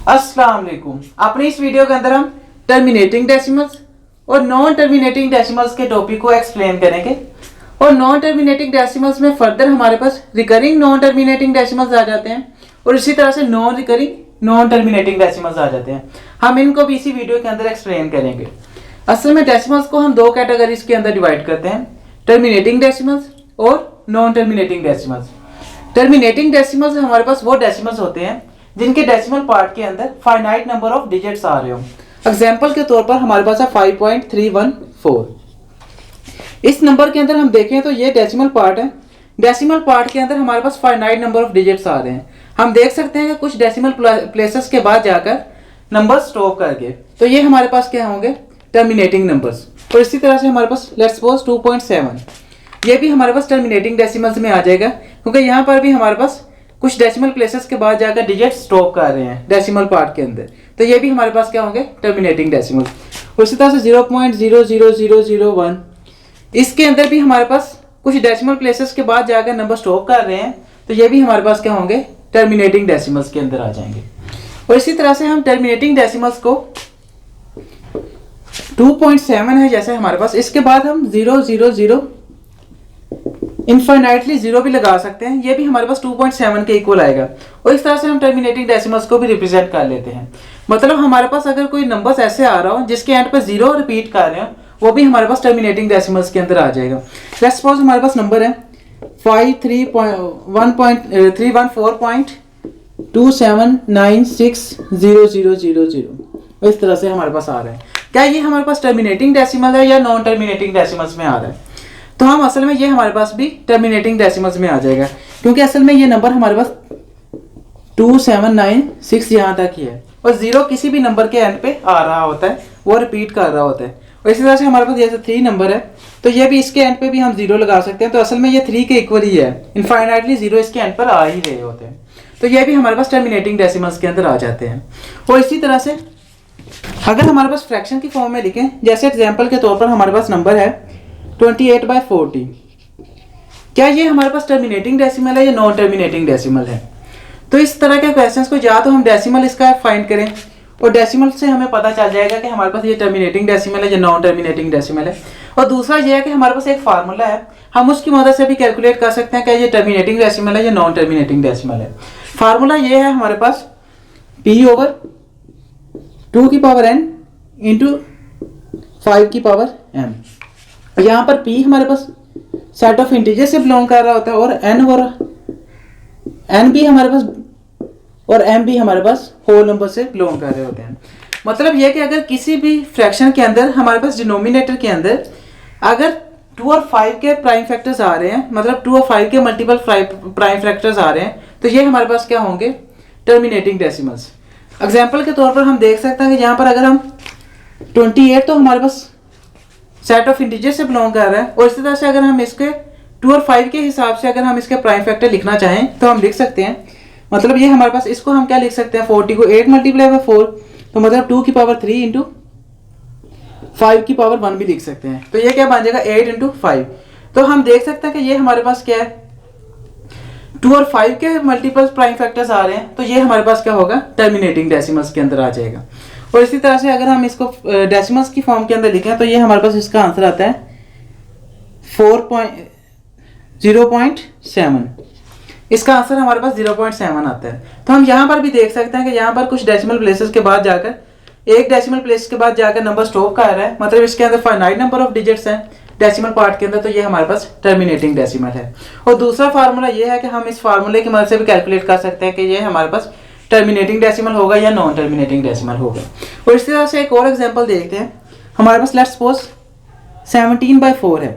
अस्सलाम वालेकुम। अपने इस वीडियो के अंदर हम टर्मिनेटिंग डेसिमल्स और नॉन टर्मिनेटिंग डेसिमल्स के टॉपिक को एक्सप्लेन करेंगे। और नॉन टर्मिनेटिंग डेसिमल्स में फर्दर हमारे पास रिकरिंग नॉन टर्मिनेटिंग डेसिमल्स आ जाते हैं और इसी तरह से non recurring non terminating decimals आ जाते हैं। हम इनको भी इसी वीडियो के अंदर एक्सप्लेन करेंगे। असल में डेसिमल्स को हम दो कैटेगरीज के अंदर डिवाइड करते हैं, टर्मिनेटिंग डेसिमल्स और non terminating decimals. Terminating decimals हमारे पास वो डेसिमल्स होते हैं जिनके डेसिमल पार्ट के अंदर फाइनाइट नंबर ऑफ डिजिट्स आ रहे हो। एग्जांपल के तौर पर हमारे पास है 5.314। इस नंबर के अंदर हम देखें तो ये डेसिमल पार्ट है। डेसिमल पार्ट के अंदर हमारे पास फाइनाइट नंबर ऑफ डिजिट्स आ रहे हैं। हम देख सकते हैं कि कुछ डेसिमल प्लेसेस के बाद जाकर नंबर स्टॉप करके, तो ये हमारे पास क्या होंगे, टर्मिनेटिंग नंबर्स। और इसी तरह से हमारे पास लेट्स सपोज 2.7, ये भी हमारे पास टर्मिनेटिंग डेसिमल्स में आ जाएगा, क्योंकि यहाँ पर भी हमारे पास कुछ डेसिमल प्लेसेस के बाद जाकर डिजिट स्टॉप कर रहे हैं डेसिमल पार्ट के अंदर, तो ये भी हमारे पास क्या होंगे, टर्मिनेटिंग डेसिमल। और इसी तरह से 0.00001, इसके अंदर भी हमारे पास कुछ डेसिमल प्लेसेस के बाद जाकर नंबर स्टॉप कर रहे हैं, तो ये भी हमारे पास क्या होंगे, टर्मिनेटिंग डेसिमल्स के अंदर आ जाएंगे। और इसी तरह से हम टर्मिनेटिंग डेसिमल्स को 2.7 है जैसे हमारे पास, इसके बाद हम 000 इनफाइनाइटली 0 भी लगा सकते हैं, ये भी हमारे पास 2.7 के इक्वल आएगा। और इस तरह से हम टर्मिनेटिंग डेसिमल्स को भी रिप्रेजेंट कर लेते हैं। मतलब हमारे पास अगर कोई नंबर्स ऐसे आ रहा हो जिसके एंड पर 0 रिपीट कर रहे हो, वो भी हमारे पास टर्मिनेटिंग डेसिमल्स के अंदर आ जाएगा। लेट्स सपोज हमारे पास नंबर है 314.2796000। इस तरह से हमारे पास आ रहा है। क्या ये हमारे पास टर्मिनेटिंग डेसिमल है या नॉन टर्मिनेटिंग डेसिमल्स में आ रहा है? तो हम असल में ये हमारे पास भी टर्मिनेटिंग डेसिमल्स में आ जाएगा, क्योंकि असल में ये नंबर हमारे पास 2796 यहाँ तक ही है और 0 किसी भी नंबर के एंड पे आ रहा होता है, वो रिपीट कर रहा होता है। और इसी तरह से हमारे पास जैसे 3 नंबर है, तो ये भी इसके एंड पे भी हम 0 लगा सकते हैं, तो असल में ये 3 के इक्वल ही है। इनफाइनाइटली 0 इसके एंड पर आ ही रहे होते हैं, तो ये भी हमारे पास टर्मिनेटिंग डेसिमल्स के अंदर आ जाते हैं। और इसी तरह से अगर हमारे पास फ्रैक्शन की फॉर्म में लिखें, जैसे एग्जाम्पल के तौर पर हमारे पास नंबर है 28/40, क्या ये हमारे पास टर्मिनेटिंग डेसिमल है या नॉन टर्मिनेटिंग डेसिमल है? तो इस तरह के क्वेश्चंस को या तो हम डेसिमल इसका फाइंड करें और डेसिमल से हमें पता चल जाएगा कि हमारे पास ये टर्मिनेटिंग डेसिमल है या नॉन टर्मिनेटिंग डेसिमल है। और दूसरा ये है कि हमारे पास एक फार्मूला है, हम उसकी मदद से भी कैलकुलेट कर सकते हैं कि ये टर्मिनेटिंग डेसिमल है या नॉन टर्मिनेटिंग डेसिमल है। फार्मूला ये है हमारे पास P/2n इंटू 5m। यहाँ पर P हमारे पास सेट ऑफ इंटीजर से बिलोंग कर रहा होता है और n भी हमारे पास और m भी हमारे पास होल नंबर से बिलोंग कर रहे होते हैं। मतलब यह कि अगर किसी भी फ्रैक्शन के अंदर हमारे पास डिनोमिनेटर के अंदर अगर 2 और 5 के प्राइम फैक्टर्स आ रहे हैं, मतलब 2 और 5 के मल्टीपल प्राइम फैक्टर्स आ रहे हैं, तो ये हमारे पास क्या होंगे, टर्मिनेटिंग डेसिमल्स। एग्जाम्पल के तौर पर हम देख सकते हैं कि यहाँ पर अगर हम 28 तो हमारे पास सेट ऑफ इंटीजर से बिलोंग कर रहा है, और इसी तरह से अगर हम इसके 2 और 5 के हिसाब से अगर हम इसके प्राइम फैक्टर लिखना चाहें तो हम लिख सकते हैं। मतलब ये हमारे पास, इसको हम क्या लिख सकते हैं, 40 को 8 मल्टीप्लाई बाय 4, तो मतलब 2⁻³ इंटू 5⁻1 भी लिख सकते हैं। तो ये क्या बन जाएगा, 8 इंटू 5। तो हम देख सकते हैं कि ये हमारे पास क्या है, 2 और 5 के मल्टीपल प्राइम फैक्टर्स आ रहे हैं, तो ये हमारे पास क्या होगा, टर्मिनेटिंग डेसिमल्स के अंदर आ जाएगा। और इसी तरह से अगर हम इसको डेसिमल्स की फॉर्म के अंदर लिखें तो ये हमारे पास इसका आंसर आता है 0.7। इसका आंसर हमारे पास 0.7 आता है। तो हम यहाँ पर भी देख सकते हैं कि यहाँ पर कुछ डेसिमल प्लेसेस के बाद जाकर, एक डेसिमल प्लेस के बाद जाकर नंबर स्टॉप कर रहा है, मतलब इसके अंदर फाइनाइट नंबर ऑफ डिजिट्स हैं डेसिमल पार्ट के अंदर, तो ये हमारे पास टर्मिनेटिंग डेसिमल है। और दूसरा फार्मूला ये है कि हम इस फार्मूले की मदद से भी कैलकुलेट कर सकते हैं कि ये हमारे पास टर्मिनेटिंग डेसिमल होगा या नॉन टर्मिनेटिंग डेसिमल होगा। और इसी तरह से एक और एग्जांपल देखते हैं। हमारे पास लेट्स सपोज 17/4 है।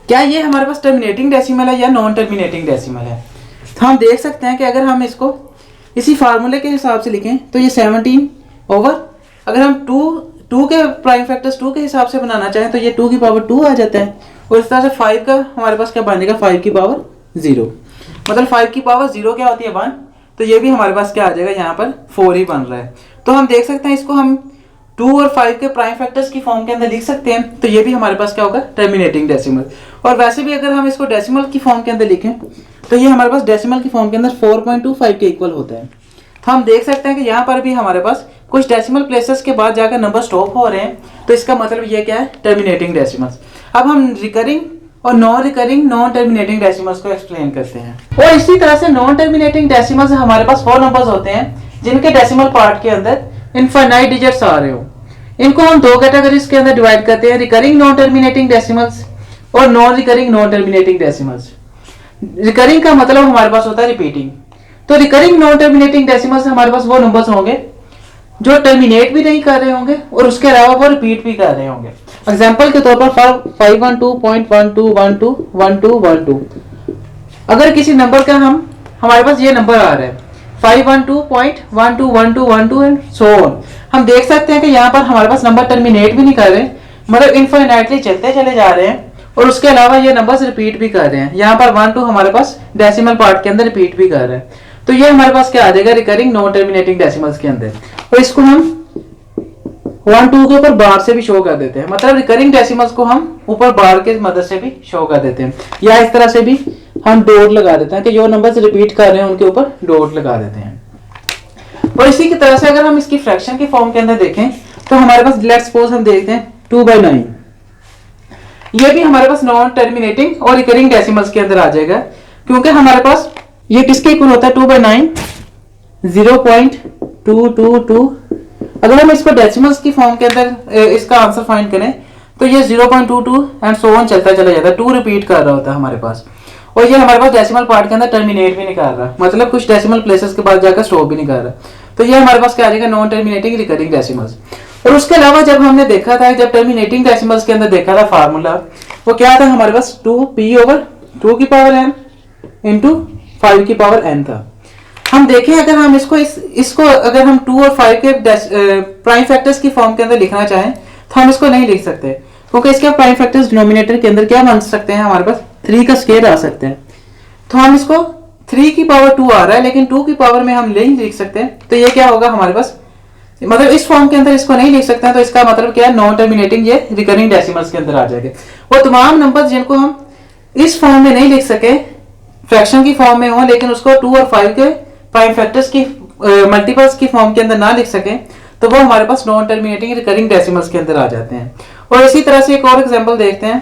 क्या ये हमारे पास टर्मिनेटिंग डेसिमल है या नॉन टर्मिनेटिंग डेसिमल है? तो हम देख सकते हैं कि अगर हम इसको इसी फार्मूले के हिसाब से लिखें तो ये 17 ओवर, अगर हम 2 के प्राइम फैक्टर्स 2 के हिसाब से बनाना चाहें तो ये 2⁻2 आ जाता है। और इस तरह से 5 का हमारे पास क्या बनेगा, 5⁻0। मतलब 5⁻0 क्या होती है, 1। तो ये भी हमारे पास क्या आ जाएगा, यहाँ पर 4 ही बन रहा है। तो हम देख सकते हैं इसको हम 2 और 5 के प्राइम फैक्टर्स की फॉर्म के अंदर लिख सकते हैं, तो ये भी हमारे पास क्या होगा, टर्मिनेटिंग डेसिमल। और वैसे भी अगर हम इसको डेसिमल की फॉर्म के अंदर लिखें तो ये हमारे पास डेसिमल की फॉर्म के अंदर 4.25 के इक्वल होता है। तो हम देख सकते हैं कि यहाँ पर भी हमारे पास कुछ डेसिमल प्लेसेस के बाद जाकर नंबर स्टॉप हो रहे हैं, तो इसका मतलब ये क्या है, टर्मिनेटिंग डेसिमल्स। अब हम रिकरिंग और non recurring non terminating decimals को एक्सप्लेन करते हैं। और इसी तरह से नॉन टर्मिनेटिंग डेसिमल्स हमारे पास 4 नंबर्स होते हैं जिनके डेसिमल पार्ट के अंदर इनफाइनाइट डिजिट्स आ रहे हो। इनको हम 2 कैटेगरीज के अंदर डिवाइड करते हैं, रिकरिंग नॉन टर्मिनेटिंग डेसिमल्स और non recurring non terminating decimals. Recurring का मतलब हमारे पास होता है रिपीटिंग। तो रिकरिंग नॉन टर्मिनेटिंग डेसिमल्स हमारे पास वो नंबर्स होंगे जो टर्मिनेट भी नहीं कर रहे होंगे और उसके अलावा वो रिपीट भी कर रहे होंगे। एग्जांपल के तौर पर 512.121212, अगर किसी नंबर का हमारे पास ये नंबर आ रहा है 512.121212 एंड सो ऑन, हम देख सकते हैं कि यहाँ पर हमारे पास नंबर टर्मिनेट भी नहीं कर रहे, मतलब इनफाइनाइटली चलते चले जा रहे हैं और उसके अलावा ये नंबर्स रिपीट भी कर रहे हैं। यहाँ पर 1 2 हमारे पास डेसिमल पार्ट के अंदर रिपीट भी कर रहे हैं, तो ये हमारे पास क्या आ जाएगा, रिकरिंग नॉन टर्मिनेटिंग डेसिमल्स के अंदर। और इसको हम 1 2 के ऊपर बार से भी शो कर देते हैं, मतलब रिकरिंग डेसिमल्स को हम ऊपर बार के मदद से भी शो कर देते हैं, या इस तरह से भी हम डॉट लगा देते हैं कि जो नंबर्स रिपीट कर रहे हैं उनके ऊपर डॉट लगा देते हैं। और इसी की तरह से अगर हम इसकी फ्रैक्शन के फॉर्म के अंदर देखें तो हमारे पास लेट्स सपोज हम देखते हैं 2/9, ये भी हमारे पास नॉन टर्मिनेटिंग और रिकरिंग डेसिमल्स के अंदर आ जाएगा, क्योंकि हमारे पास ये किसके इक्वल होता है, 2/9 0.222। अगर हम इसको डेसिमल्स की फॉर्म के अंदर इसका आंसर फाइंड करें तो ये 0.22 एंड सो ऑन चलता चला जाता है, 2 रिपीट कर रहा होता है हमारे पास। और ये हमारे पास डेसिमल पार्ट के अंदर टर्मिनेट भी नहीं कर रहा, मतलब कुछ डेसिमल प्लेसेस के बाद जाकर स्टॉप भी नहीं कर रहा, तो ये हमारे पास क्या आ जाएगा, नॉन टर्मिनेटिंग रिकरिंग डेसिमल्स। और उसके अलावा जब हमने देखा था, जब टर्मिनेटिंग डेसिमल्स के अंदर देखा था फार्मूला, वो क्या था हमारे पास 2p/2 की पावर n इंटू 5 की पावर n था। हम देखें अगर हम इसको अगर हम 2 और 5 के प्राइम फैक्टर्स की फॉर्म के अंदर लिखना चाहें तो हम इसको नहीं लिख सकते, क्योंकि इसके प्राइम फैक्टर्स डिनोमिनेटर के अंदर क्या बन सकते हैं, हमारे पास 3 का स्क्वायर आ सकते हैं। तो हम इसको 3 की पावर 2 आ रहा है लेकिन 2 की पावर में हम नहीं लिख सकते, तो ये क्या होगा हमारे पास, मतलब इस फॉर्म के अंदर इसको नहीं लिख सकते हैं, तो इसका मतलब क्या है, नॉन टर्मिनेटिंग ये रिकरिंग डेसिमल्स के अंदर आ जाएंगे। वो तमाम नंबर्स जिनको हम इस फॉर्म में नहीं लिख सके, फ्रैक्शन की फॉर्म में हो, लेकिन उसको 2 और 5 के प्राइम फैक्टर्स की मल्टीपल्स की फॉर्म के अंदर ना लिख सके, तो वो हमारे पास नॉन टर्मिनेटिंग रिकरिंग डेसिमल्स के अंदर आ जाते हैं। और इसी तरह से एक और एग्जांपल देखते हैं,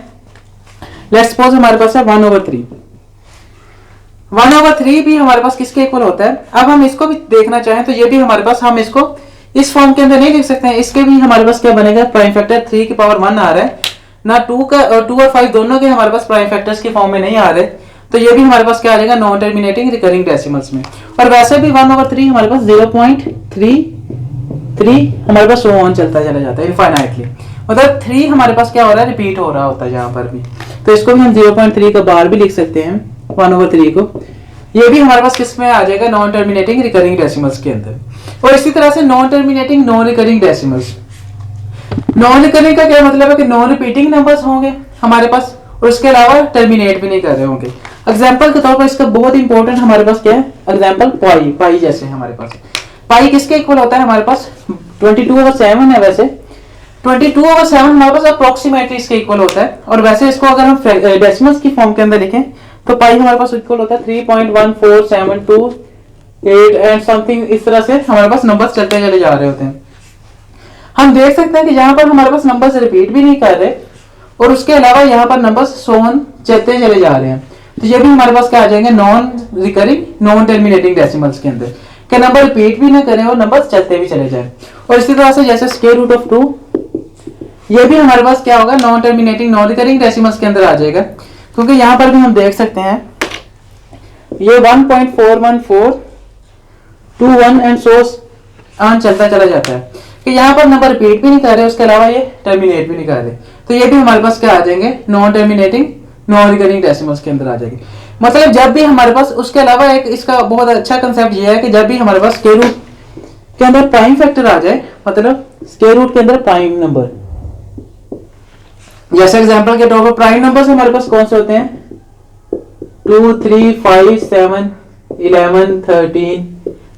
लेट्स सपोज हमारे पास है 1/3। 1/3 भी हमारे पास किसके इक्वल होता है। अब हम इसको भी देखना चाहें तो ये भी हमारे पास, हम इसको इस फॉर्म के अंदर नहीं लिख सकते हैं, इसके भी हमारे पास क्या बनेगा, प्राइम फैक्टर 3 की पावर 1 आ रहा है ना, 2 और 5 दोनों के हमारे पास प्राइम फैक्टर्स की फॉर्म में नहीं आ रहे, तो ये भी हमारे पास क्या आ जाएगा, नॉन टर्मिनेटिंग रिकरिंग डेसिमल्स में। और वैसे भी 1/3 हमारे पास 0.33 हमारे पास ऑन चलता चला जाता है इनफाइनाइटली, मतलब 3 हमारे पास क्या हो रहा है, रिपीट हो रहा होता है यहाँ पर भी, तो इसको भी हम 0.3 का बार भी लिख सकते हैं 1/3 को। ये भी हमारे पास किस में आ जाएगा, नॉन टर्मिनेटिंग रिकरिंग डेसिमल्स के अंदर। और इसी तरह से non terminating non recurring decimals. Non recurring का क्या मतलब है कि नॉन रिपीटिंग नंबर्स होंगे हमारे पास और उसके अलावा टर्मिनेट भी नहीं कर रहे होंगे। एग्जाम्पल के तौर पर इसका बहुत इंपॉर्टेंट हमारे पास क्या है, एग्जाम्पल पाई जैसे हमारे पास पाई किसके इक्वल होता है, हमारे पास 22/7 है। वैसे 22/7 हमारे पास अप्रोक्सीमेटली इसके इक्वल होता है, और वैसे इसको अगर हम डेसिमल्स की फॉर्म के अंदर लिखें तो पाई हमारे पास इक्वल होता है 3.14728 एंड समथिंग, इस तरह से हमारे पास नंबर्स चलते चले जा रहे होते हैं। हम देख सकते हैं कि यहाँ पर हमारे पास नंबर्स रिपीट भी नहीं कर रहे और उसके अलावा यहाँ पर नंबर्स सोन चलते चले जा रहे हैं, तो ये भी हमारे पास क्या आ जाएंगे, non recurring non terminating decimals के अंदर, कि नंबर रिपीट भी ना करें और नंबर्स चलते भी चले जाए। और इसी तरह से जैसे स्क्वायर रूट ऑफ 2, ये भी हमारे पास क्या होगा, non terminating non recurring decimals के अंदर आ जाएगा, क्योंकि यहाँ पर भी हम देख सकते हैं ये 1.41421 एंड सो ऑन चलता चला जाता है, कि यहाँ पर नंबर रिपीट भी नहीं कर रहे, उसके अलावा ये टर्मिनेट भी नहीं कर रहे, तो ये भी हमारे पास क्या आ जाएंगे, non terminating non recurring decimals के अंदर आ जाएंगे। मतलब जब भी हमारे पास, उसके अलावा एक इसका बहुत अच्छा कंसेप्ट ये है कि जब भी हमारे पास स्क्वायर रूट के अंदर प्राइम फैक्टर आ जाए, मतलब स्क्वायर रूट के अंदर प्राइम नंबर, जैसे एग्जांपल के तौर पर प्राइम नंबर्स हमारे पास कौन से होते हैं, 2 3 5 7 11 13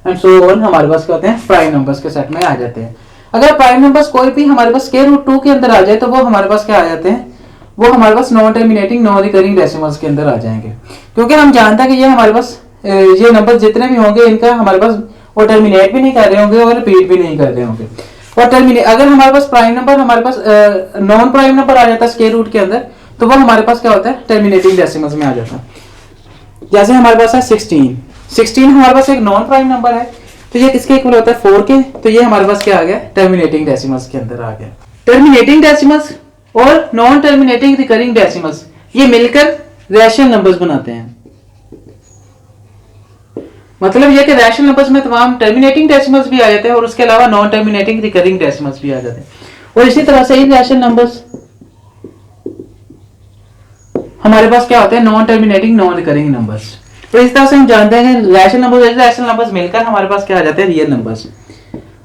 एंड सो ऑन, हमारे पास क्या होते हैं, प्राइम नंबर्स के सेट में आ जाते हैं। अगर प्राइम नंबर्स कोई भी हमारे पास स्क्वायर रूट 2 के अंदर आ जाए तो वो हमारे पास क्या आ जाते हैं, वो हमारे पास non terminating non recurring decimals के अंदर आ जाएंगे, क्योंकि हम जानते हैं कि ये हमारे पास ये नंबर जितने भी होंगे इनका हमारे पास और टर्मिनेट भी नहीं कर रहे होंगे और रिपीट भी नहीं कर रहे होंगे। और टर्मिनेट अगर हमारे पास प्राइम नंबर हमारे पास नॉन प्राइम नंबर आ जाता है स्क्वायर रूट के अंदर, तो वो हमारे पास क्या होता है टर्मिनेटिंग डेसिमल्स में आ जाता है। जैसे हमारे पास है 16 हमारे पास एक नॉन प्राइम नंबर है, तो ये किसके इक्वल होता है 4 के, तो ये हमारे पास क्या आ गया टर्मिनेटिंग डेसिमल्स के अंदर आ गया। टर्मिनेटिंग डेसिमल्स और नॉन टर्मिनेटिंग रिकरिंग डेसिमल्स ये मिलकर रैशनल नंबर्स बनाते हैं। मतलब ये कि रैशनल नंबर्स में तमाम टर्मिनेटिंग डेसिमल्स भी आ जाते हैं और उसके अलावा नॉन टर्मिनेटिंग रिकरिंग डेसिमल्स भी आ जाते हैं। और इसी तरह से इरैशनल नंबर्स हमारे पास क्या होते हैं non terminating non recurring numbers. तो इस तरह से हम जानते हैं कि रैशनल नंबर्स और इरैशनल नंबर्स मिलकर हमारे पास क्या आ जाते हैं रियल नंबर्स।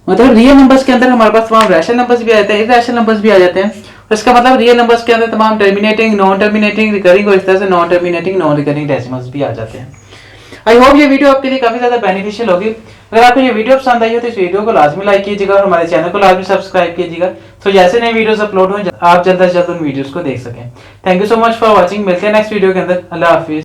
मतलब रियल नंबर्स के अंदर हमारे पास तमाम रैशनल नंबर्स भी आ जाते हैं, इरैशनल नंबर्स भी आ जाते हैं। और इसका मतलब रियल नंबर्स के अंदर तमाम टर्मिनेटिंग नॉन टर्मिनेटिंग रिकरिंग और इस तरह से non terminating non recurring decimals भी आ जाते हैं। आई होप ये वीडियो आपके लिए काफी ज्यादा बेनिफिशियल होगी। अगर आपको ये वीडियो पसंद आई हो तो इस वीडियो को लाजमी लाइक कीजिएगा और हमारे चैनल को लाजमी सब्सक्राइब कीजिएगा, तो जैसे नए वीडियोस अपलोड हो आप जल्द से जल्द उन वीडियोस को देख सकें। Thank you so much for watching. मिलते हैं नेक्स्ट वीडियो के अंदर। अल्लाह हाफिज।